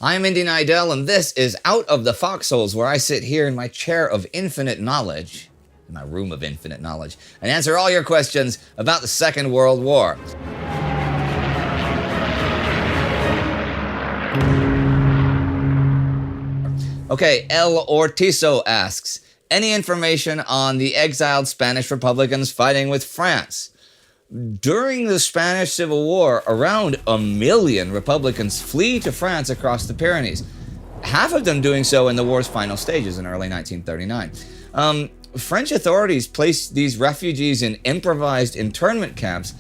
I'm Indy Neidell, and this is Out of the Foxholes, where I sit here in my chair of infinite knowledge, in my room of infinite knowledge, and answer all your questions about the Second World War. Okay, El Ortizo asks, any information on the exiled Spanish Republicans fighting with France? During the Spanish Civil War, around 1 million Republicans flee to France across the Pyrenees, half of them doing so in the war's final stages in early 1939. French authorities placed these refugees in improvised internment camps.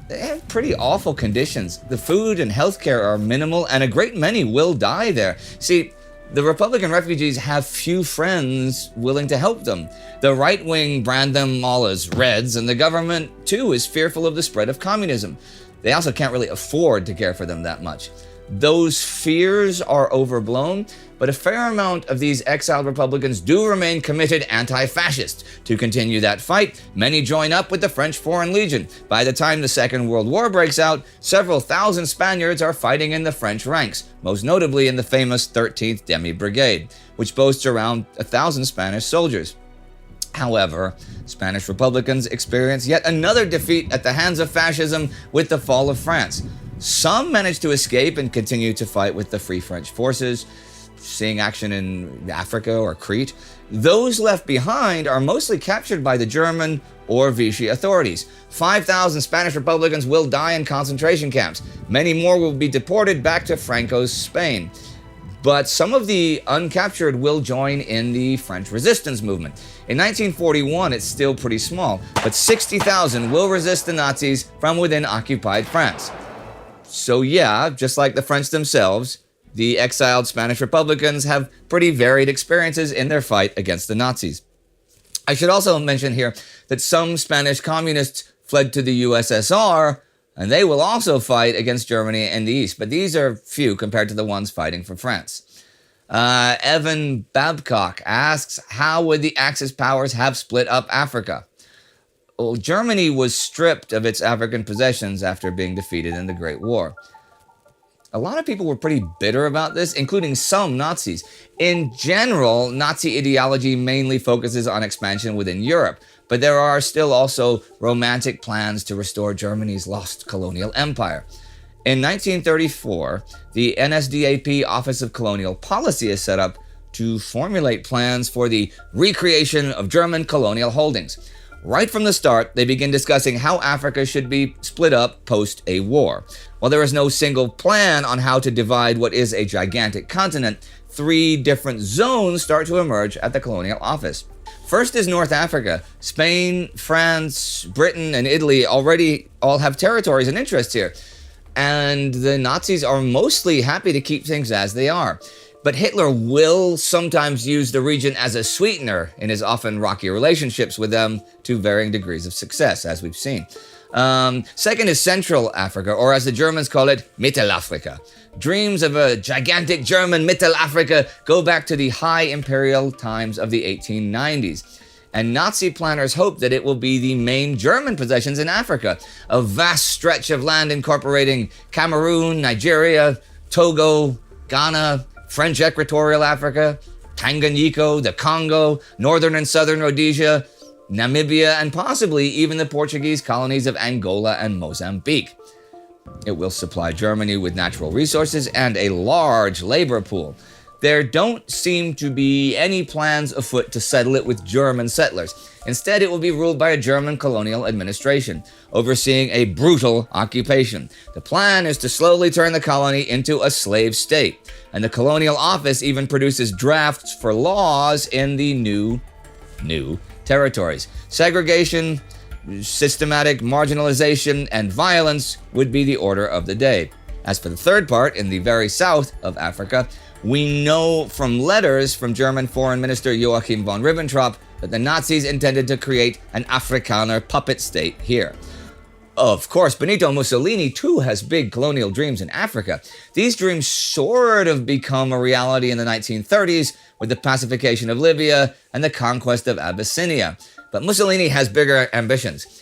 They have pretty awful conditions. The food and healthcare are minimal, and a great many will die there. See, the Republican refugees have few friends willing to help them. The right wing brand them all as Reds, and the government, too, is fearful of the spread of communism. They also can't really afford to care for them that much. Those fears are overblown, but a fair amount of these exiled Republicans do remain committed anti-fascist. To continue that fight, many join up with the French Foreign Legion. By the time the Second World War breaks out, several thousand Spaniards are fighting in the French ranks, most notably in the famous 13th Demi Brigade, which boasts around 1,000 Spanish soldiers. However, Spanish Republicans experience yet another defeat at the hands of fascism with the fall of France. Some manage to escape and continue to fight with the Free French forces, seeing action in Africa or Crete. Those left behind are mostly captured by the German or Vichy authorities. 5,000 Spanish Republicans will die in concentration camps. Many more will be deported back to Franco's Spain. But some of the uncaptured will join in the French resistance movement. In 1941, it's still pretty small, but 60,000 will resist the Nazis from within occupied France. So yeah, just like the French themselves, the exiled Spanish Republicans have pretty varied experiences in their fight against the Nazis. I should also mention here that some Spanish communists fled to the USSR, and they will also fight against Germany in the East, but these are few compared to the ones fighting for France. Evan Babcock asks, how would the Axis powers have split up Africa? Well, Germany was stripped of its African possessions after being defeated in the Great War. A lot of people were pretty bitter about this, including some Nazis. In general, Nazi ideology mainly focuses on expansion within Europe, but there are still also romantic plans to restore Germany's lost colonial empire. In 1934, the NSDAP Office of Colonial Policy is set up to formulate plans for the recreation of German colonial holdings. Right from the start, they begin discussing how Africa should be split up post a war. While there is no single plan on how to divide what is a gigantic continent, 3 different zones start to emerge at the Colonial Office. First is North Africa. Spain, France, Britain, and Italy already all have territories and interests here. And the Nazis are mostly happy to keep things as they are. But Hitler will sometimes use the region as a sweetener in his often rocky relationships with them to varying degrees of success, as we've seen. Second is Central Africa, or as the Germans call it, Mittelafrika. Dreams of a gigantic German Mittelafrika go back to the high imperial times of the 1890s. And Nazi planners hope that it will be the main German possessions in Africa, a vast stretch of land incorporating Cameroon, Nigeria, Togo, Ghana, French Equatorial Africa, Tanganyika, the Congo, northern and southern Rhodesia, Namibia, and possibly even the Portuguese colonies of Angola and Mozambique. It will supply Germany with natural resources and a large labor pool. There don't seem to be any plans afoot to settle it with German settlers. Instead, it will be ruled by a German colonial administration, overseeing a brutal occupation. The plan is to slowly turn the colony into a slave state, and the Colonial Office even produces drafts for laws in the new territories. Segregation, systematic marginalization, and violence would be the order of the day. As for the third part, in the very south of Africa, we know from letters from German Foreign Minister Joachim von Ribbentrop that the Nazis intended to create an Afrikaner puppet state here. Of course, Benito Mussolini too has big colonial dreams in Africa. These dreams sort of become a reality in the 1930s with the pacification of Libya and the conquest of Abyssinia. But Mussolini has bigger ambitions.